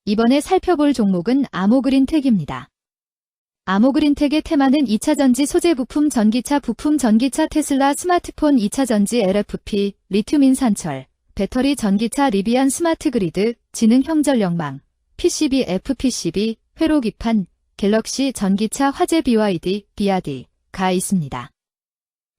이번에 살펴볼 종목은 아모그린텍입니다. 아모그린텍의 테마는 2차전지 소재 부품, 전기차 부품, 전기차 테슬라, 스마트폰, 2차전지 LFP, 리튬 인산철, 배터리, 전기차, 리비안, 스마트 그리드, 지능 형전력망, PCB, FPCB, 회로 기판, 갤럭시, 전기차, 화재, BYD,가 있습니다.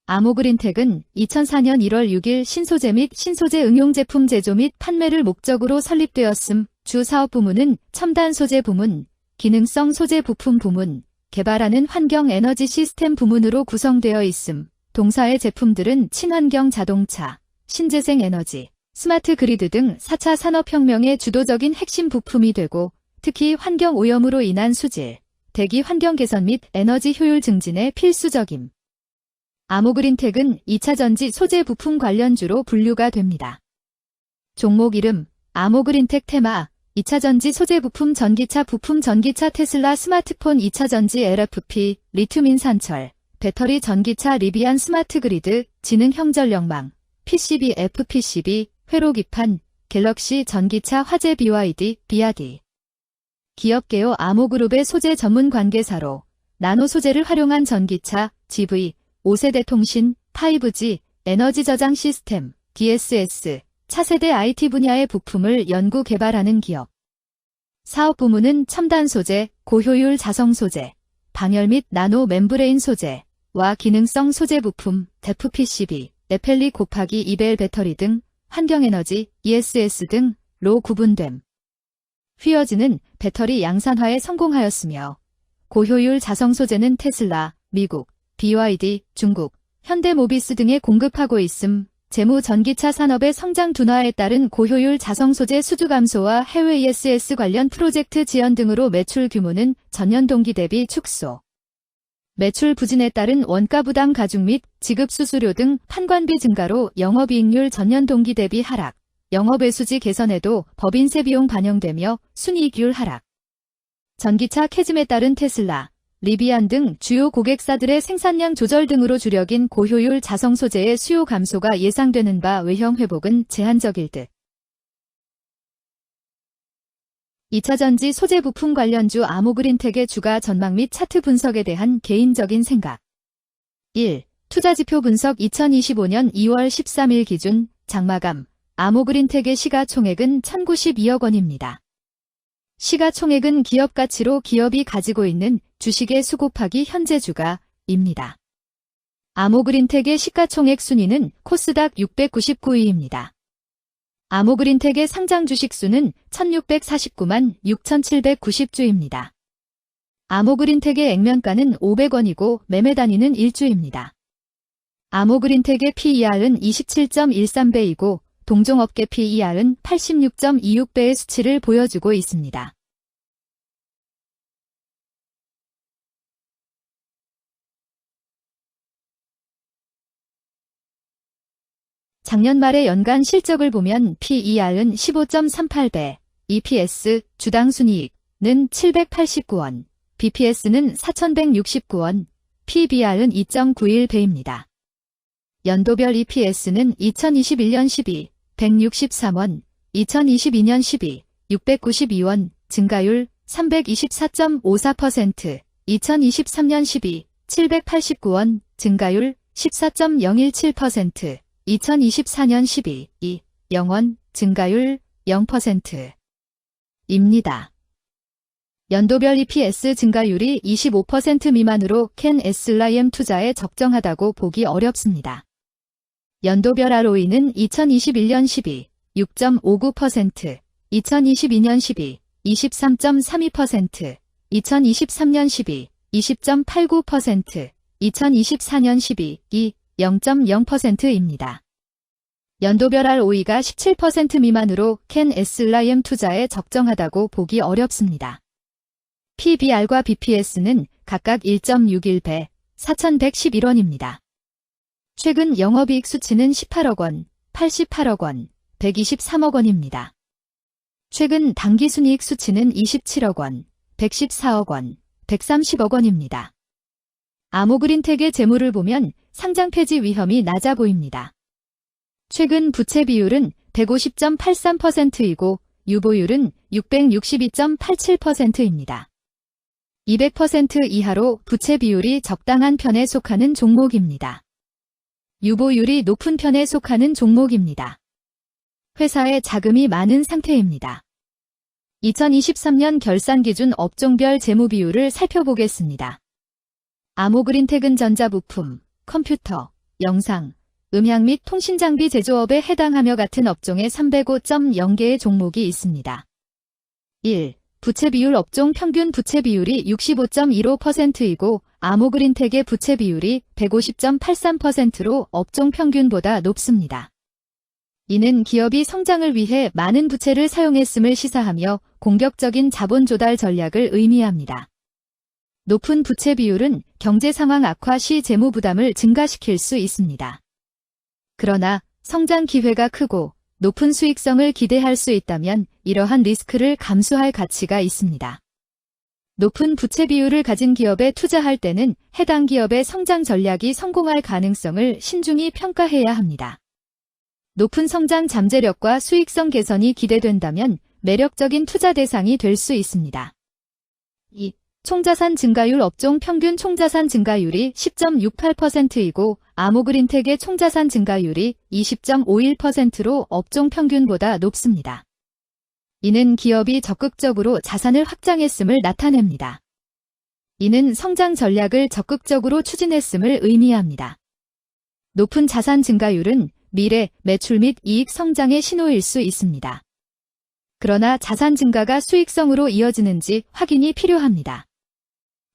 아모그린텍은 2004년 1월 6일 신소재 및 신소재 응용 제품 제조 및 판매를 목적으로 설립되었음. 주 사업 부문은 첨단 소재 부문, 기능성 소재 부품 부문, 개발하는 환경 에너지 시스템 부문으로 구성되어 있음. 동사의 제품들은 친환경 자동차, 신재생 에너지, 스마트 그리드 등 4차 산업혁명의 주도적인 핵심 부품이 되고 특히 환경 오염으로 인한 수질, 대기 환경 개선 및 에너지 효율 증진에 필수적임. 아모그린텍은 2차전지 소재 부품 관련주로 분류가 됩니다. 종목 이름, 아모그린텍 테마, 2차전지 소재 부품, 전기차 부품, 전기차 테슬라, 스마트폰, 2차전지 LFP, 리튬 인산철, 배터리, 전기차, 리비안, 스마트 그리드, 지능 형전력망, PCB, FPCB, 회로 기판, 갤럭시, 전기차, 화재, BYD. 기업개요 아모그룹의 소재 전문 관계사로 나노 소재를 활용한 전기차, GV, 5세대 통신, 5G, 에너지 저장 시스템, DSS, 차세대 IT 분야의 부품을 연구 개발하는 기업. 사업 부문은 첨단 소재, 고효율 자성 소재, 방열 및 나노 멤브레인 소재와 기능성 소재 부품, FPCB, 에펠리 곱하기 이벨 배터리 등 환경에너지, ESS 등로 구분됨. 휘어지는 배터리 양산화에 성공하였으며 고효율 자성 소재는 테슬라, 미국, BYD, 중국, 현대모비스 등에 공급하고 있음. 재무 전기차 산업의 성장 둔화에 따른 고효율 자성 소재 수주 감소와 해외 ESS 관련 프로젝트 지연 등으로 매출 규모는 전년 동기 대비 축소. 매출 부진에 따른 원가 부담 가중 및 지급 수수료 등 판관비 증가로 영업이익률 전년 동기 대비 하락, 영업외수지 개선에도 법인세 비용 반영되며 순이익률 하락. 전기차 캐즘에 따른 테슬라, 리비안 등 주요 고객사들의 생산량 조절 등으로 주력인 고효율 자성 소재의 수요 감소가 예상되는 바 외형 회복은 제한적일 듯. 2차전지 소재 부품 관련주 아모그린텍의 주가 전망 및 차트 분석에 대한 개인적인 생각. 1. 투자지표 분석 2025년 2월 13일 기준 장마감 아모그린텍의 시가총액은 1092억 원입니다. 시가총액은 기업가치로 기업이 가지고 있는 주식의 수 곱하기 현재 주가입니다. 아모그린텍의 시가총액 순위는 코스닥 699위입니다. 아모그린텍의 상장 주식 수는 1649만 6790주입니다. 아모그린텍의 액면가는 500원이고 매매 단위는 1주입니다. 아모그린텍의 PER은 27.13배이고 동종업계 PER은 86.26배의 수치를 보여주고 있습니다. 작년 말의 연간 실적을 보면 PER은 15.38배, EPS, 주당 순이익은 789원, BPS는 4169원, PBR은 2.91배입니다. 연도별 EPS는 2021년 12, 163원, 2022년 12, 692원, 증가율 324.54%, 2023년 12, 789원, 증가율 14.017%, 2024년 12, 0원, 증가율 0%입니다. 연도별 EPS 증가율이 25% 미만으로 캔 SLIM 투자에 적정하다고 보기 어렵습니다. 연도별 ROE는 2021년 12, 6.59%, 2022년 12, 23.32%, 2023년 12, 20.89%, 2024년 12, 0.0%입니다. 연도별 ROE가 17% 미만으로 캔 SLIM 투자에 적정하다고 보기 어렵습니다. PBR과 BPS는 각각 1.61배, 4,111원입니다. 최근 영업이익 수치는 18억 원, 88억 원, 123억 원입니다. 최근 당기순이익 수치는 27억 원, 114억 원, 130억 원입니다. 아모그린텍의 재물을 보면 상장 폐지 위험이 낮아 보입니다. 최근 부채 비율은 150.83%이고 유보율은 662.87%입니다. 200% 이하로 부채 비율이 적당한 편에 속하는 종목입니다. 유보율이 높은 편에 속하는 종목입니다. 회사에 자금이 많은 상태입니다. 2023년 결산 기준 업종별 재무 비율을 살펴보겠습니다. 아모그린텍은 전자부품, 컴퓨터, 영상, 음향 및 통신장비 제조업에 해당하며 같은 업종에 305.0개의 종목이 있습니다. 1. 부채 비율 업종 평균 부채 비율이 65.15%이고 아모그린텍의 부채 비율이 150.83%로 업종 평균보다 높습니다. 이는 기업이 성장을 위해 많은 부채를 사용했음을 시사하며 공격적인 자본 조달 전략을 의미합니다. 높은 부채 비율은 경제 상황 악화 시 재무 부담을 증가시킬 수 있습니다. 그러나 성장 기회가 크고 높은 수익성을 기대할 수 있다면 이러한 리스크를 감수할 가치가 있습니다. 높은 부채 비율을 가진 기업에 투자할 때는 해당 기업의 성장 전략이 성공할 가능성을 신중히 평가해야 합니다. 높은 성장 잠재력과 수익성 개선이 기대된다면 매력적인 투자 대상이 될 수 있습니다. 2. 총자산 증가율 업종 평균 총자산 증가율이 10.68%이고 아모그린텍의 총자산 증가율이 20.51%로 업종 평균보다 높습니다. 이는 기업이 적극적으로 자산을 확장했음을 나타냅니다. 이는 성장 전략을 적극적으로 추진했음을 의미합니다. 높은 자산 증가율은 미래 매출 및 이익 성장의 신호일 수 있습니다. 그러나 자산 증가가 수익성으로 이어지는지 확인이 필요합니다.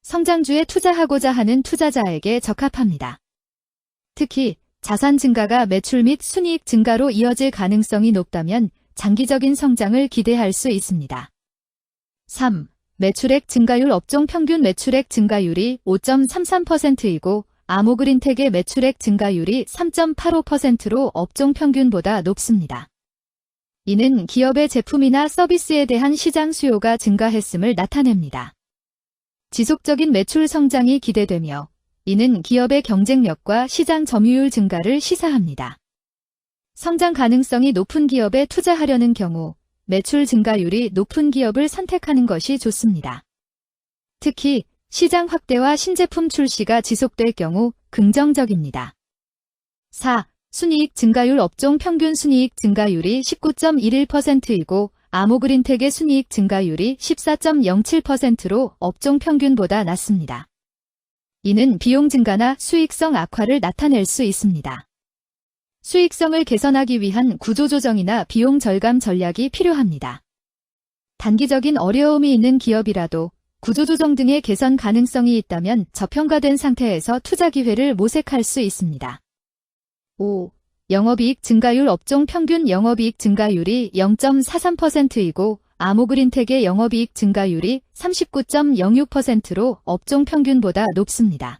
성장주에 투자하고자 하는 투자자에게 적합합니다. 특히 자산 증가가 매출 및 순이익 증가로 이어질 가능성이 높다면 장기적인 성장을 기대할 수 있습니다. 3. 매출액 증가율 업종 평균 매출액 증가율이 5.33%이고 아모그린텍의 매출액 증가율이 3.85%로 업종 평균보다 높습니다. 이는 기업의 제품이나 서비스에 대한 시장 수요가 증가했음을 나타냅니다. 지속적인 매출 성장이 기대되며 이는 기업의 경쟁력과 시장 점유율 증가를 시사합니다. 성장 가능성이 높은 기업에 투자하려는 경우 매출 증가율이 높은 기업을 선택하는 것이 좋습니다. 특히 시장 확대와 신제품 출시가 지속될 경우 긍정적입니다. 4. 순이익 증가율 업종 평균 순이익 증가율이 19.11%이고 아모그린텍의 순이익 증가율이 14.07%로 업종 평균보다 낮습니다. 이는 비용 증가나 수익성 악화를 나타낼 수 있습니다. 수익성을 개선하기 위한 구조조정이나 비용 절감 전략이 필요합니다. 단기적인 어려움이 있는 기업이라도 구조조정 등의 개선 가능성이 있다면 저평가된 상태에서 투자 기회를 모색할 수 있습니다. 5. 영업이익 증가율 업종 평균 영업이익 증가율이 0.43%이고 아모그린텍의 영업이익 증가율이 39.06%로 업종 평균보다 높습니다.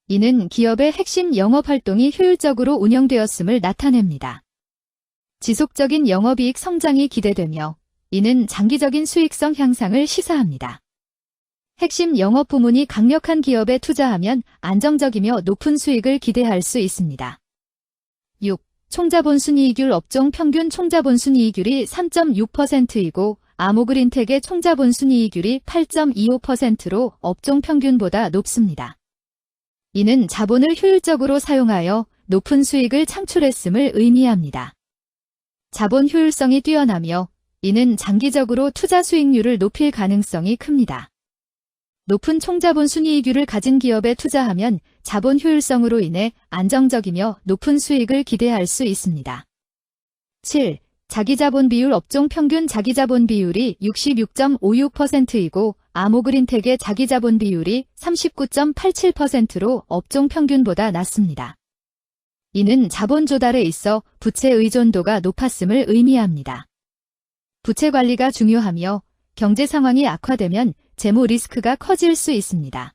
이는 기업의 핵심 영업활동이 효율적으로 운영되었음을 나타냅니다. 지속적인 영업이익 성장이 기대되며 이는 장기적인 수익성 향상을 시사합니다. 핵심 영업 부문이 강력한 기업에 투자하면 안정적이며 높은 수익을 기대할 수 있습니다. 6. 총자본 순이익률 업종 평균 총자본 순이익률이 3.6%이고 아모그린텍의 총자본 순이익률이 8.25%로 업종 평균보다 높습니다. 이는 자본을 효율적으로 사용하여 높은 수익을 창출했음을 의미합니다. 자본 효율성이 뛰어나며 이는 장기적으로 투자 수익률을 높일 가능성이 큽니다. 높은 총자본 순이익률을 가진 기업에 투자하면 자본 효율성으로 인해 안정적이며 높은 수익을 기대할 수 있습니다. 7. 자기자본 비율 업종 평균 자기자본 비율이 66.56%이고 아모그린텍의 자기자본 비율이 39.87%로 업종 평균보다 낮습니다. 이는 자본 조달에 있어 부채 의존도가 높았음을 의미합니다. 부채 관리가 중요하며 경제 상황이 악화되면 재무 리스크가 커질 수 있습니다.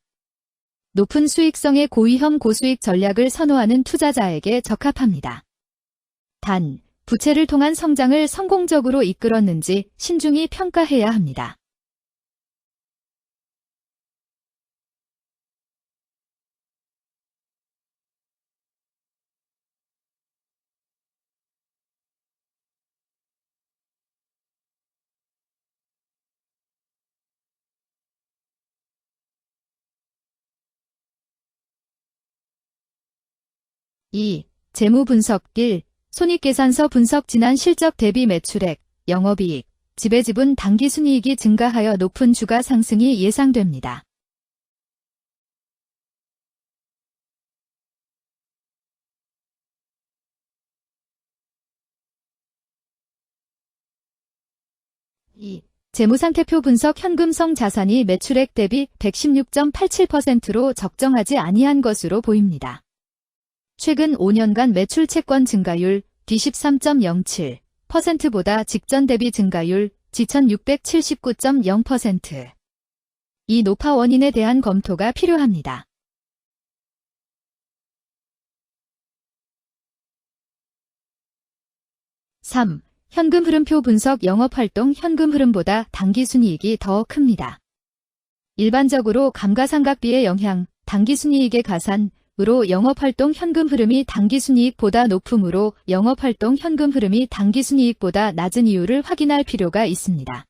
높은 수익성의 고위험 고수익 전략을 선호하는 투자자에게 적합합니다. 단, 부채를 통한 성장을 성공적으로 이끌었는지 신중히 평가해야 합니다. 2. 재무 분석 1. 손익계산서 분석 지난 실적 대비 매출액, 영업이익, 지배지분 당기순이익이 증가하여 높은 주가 상승이 예상됩니다. 재무상태표 분석 현금성 자산이 매출액 대비 116.87%로 적정하지 아니한 것으로 보입니다. 최근 5년간 매출 채권 증가율 D13.07%보다 직전 대비 증가율 G1679.0%. 이 노파 원인에 대한 검토가 필요합니다. 3. 현금 흐름표 분석 영업활동 현금 흐름보다 당기순이익이 더 큽니다. 일반적으로 감가상각비의 영향, 당기순이익의 가산으로 영업활동 현금 흐름이 당기순이익보다 높으므로 영업활동 현금 흐름이 당기순이익보다 낮은 이유를 확인할 필요가 있습니다.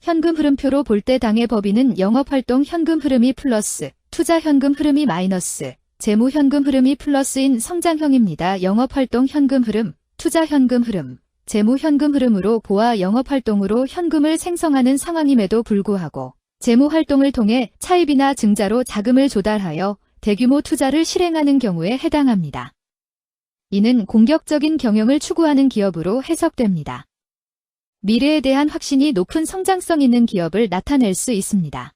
현금 흐름표로 볼 때 당해 법인은 영업활동 현금 흐름이 플러스, 투자 현금 흐름이 마이너스, 재무 현금 흐름이 플러스인 성장형입니다. 영업활동 현금 흐름, 투자 현금 흐름, 재무 현금 흐름으로 보아 영업활동으로 현금을 생성하는 상황임에도 불구하고 재무활동을 통해 차입이나 증자로 자금을 조달하여 대규모 투자를 실행하는 경우에 해당합니다. 이는 공격적인 경영을 추구하는 기업으로 해석됩니다. 미래에 대한 확신이 높은 성장성 있는 기업을 나타낼 수 있습니다.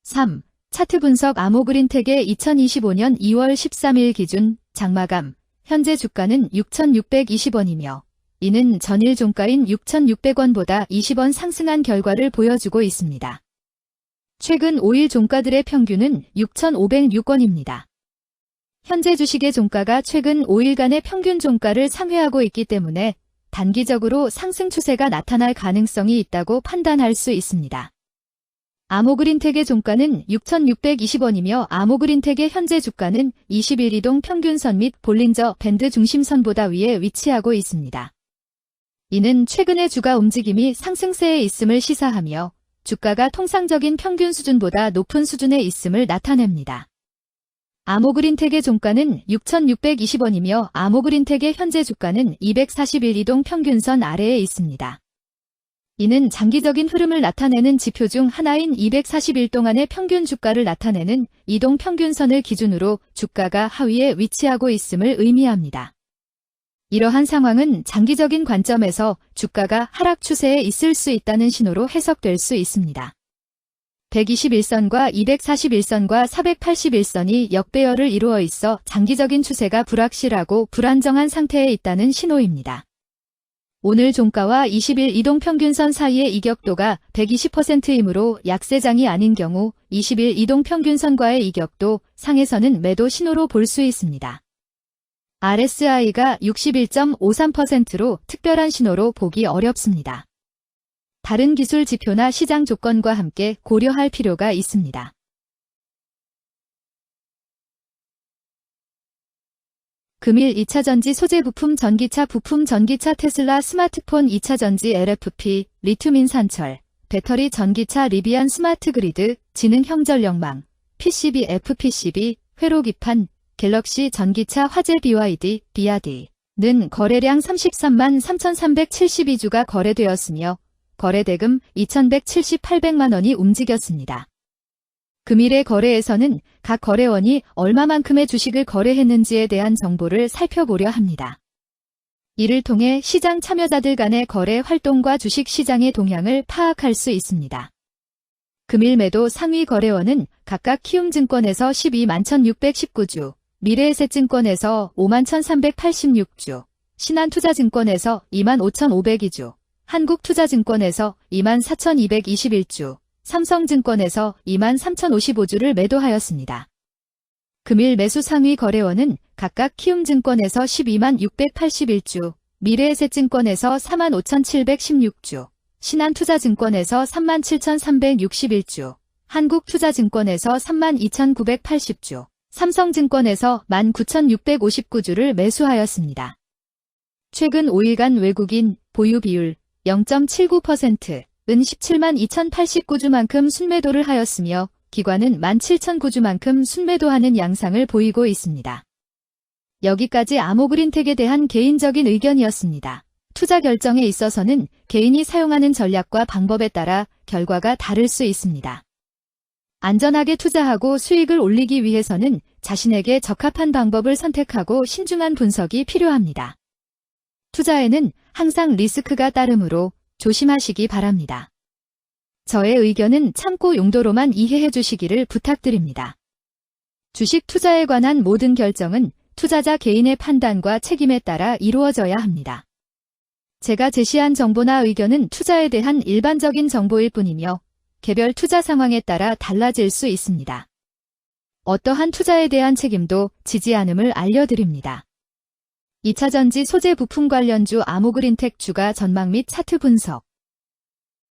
(3) 차트 분석 아모그린텍의 2025년 2월 13일 기준 장마감 현재 주가는 6,620원이며 이는 전일 종가인 6,600원보다 20원 상승한 결과를 보여주고 있습니다. 최근 5일 종가들의 평균은 6,506원입니다. 현재 주식의 종가가 최근 5일간의 평균 종가를 상회하고 있기 때문에 단기적으로 상승 추세가 나타날 가능성이 있다고 판단할 수 있습니다. 아모그린텍의 종가는 6,620원이며 아모그린텍의 현재 주가는 20일 이동 평균선 및 볼린저 밴드 중심선보다 위에 위치하고 있습니다. 이는 최근의 주가 움직임이 상승세에 있음을 시사하며 주가가 통상적인 평균 수준보다 높은 수준에 있음을 나타냅니다. 아모그린텍의 종가는 6,620원이며 아모그린텍의 현재 주가는 241 이동 평균선 아래에 있습니다. 이는 장기적인 흐름을 나타내는 지표 중 하나인 241 동안의 평균 주가를 나타내는 이동 평균선을 기준으로 주가가 하위에 위치하고 있음을 의미합니다. 이러한 상황은 장기적인 관점에서 주가가 하락 추세에 있을 수 있다는 신호로 해석될 수 있습니다. 121선과 241선과 481선이 역배열을 이루어 있어 장기적인 추세가 불확실하고 불안정한 상태에 있다는 신호입니다. 오늘 종가와 20일 이동평균선 사이의 이격도가 120%이므로 약세장이 아닌 경우 20일 이동평균선과의 이격도 상에서는 매도 신호로 볼 수 있습니다. RSI가 61.53%로 특별한 신호로 보기 어렵습니다. 다른 기술 지표나 시장 조건과 함께 고려할 필요가 있습니다. 금일 2차전지 소재 부품 전기차 테슬라 스마트폰 2차전지 LFP, 리튬 인산철, 배터리 전기차 리비안 스마트 그리드, 지능형 전력망, PCB FPCB, 회로 기판, 갤럭시 전기차 화재 BYD는 거래량 33만 3,372주가 거래되었으며 거래대금 2,178백만 원이 움직였습니다. 금일의 거래에서는 각 거래원이 얼마만큼의 주식을 거래했는지에 대한 정보를 살펴보려 합니다. 이를 통해 시장 참여자들 간의 거래 활동과 주식 시장의 동향을 파악할 수 있습니다. 금일 매도 상위 거래원은 각각 키움증권에서 12만 1,619주, 미래에셋증권에서 5만 1,386주, 신한투자증권에서 2만 5,502주, 한국투자증권에서 2만 4,221주, 삼성증권에서 2만 3,055주를 매도하였습니다. 금일 매수 상위 거래원은 각각 키움증권에서 12만 681주, 미래에셋증권에서 4만 5,716주, 신한투자증권에서 3만 7,361주, 한국투자증권에서 3만 2,980주, 삼성증권에서 1만 9,659주를 매수하였습니다. 최근 5일간 외국인 보유 비율 0.79%은 17만 2089주만큼 순매도를 하였으며 기관은 17,009주만큼 순매도하는 양상을 보이고 있습니다. 여기까지 아모그린텍에 대한 개인적인 의견이었습니다. 투자 결정에 있어서는 개인이 사용하는 전략과 방법에 따라 결과가 다를 수 있습니다. 안전하게 투자하고 수익을 올리기 위해서는 자신에게 적합한 방법을 선택하고 신중한 분석이 필요합니다. 투자에는 항상 리스크가 따르므로 조심하시기 바랍니다. 저의 의견은 참고 용도로만 이해해 주시기를 부탁드립니다. 주식 투자에 관한 모든 결정은 투자자 개인의 판단과 책임에 따라 이루어져야 합니다. 제가 제시한 정보나 의견은 투자에 대한 일반적인 정보일 뿐이며 개별 투자 상황에 따라 달라질 수 있습니다. 어떠한 투자에 대한 책임도 지지 않음을 알려드립니다. 2차전지 소재 부품 관련주 아모그린텍 주가 전망 및 차트 분석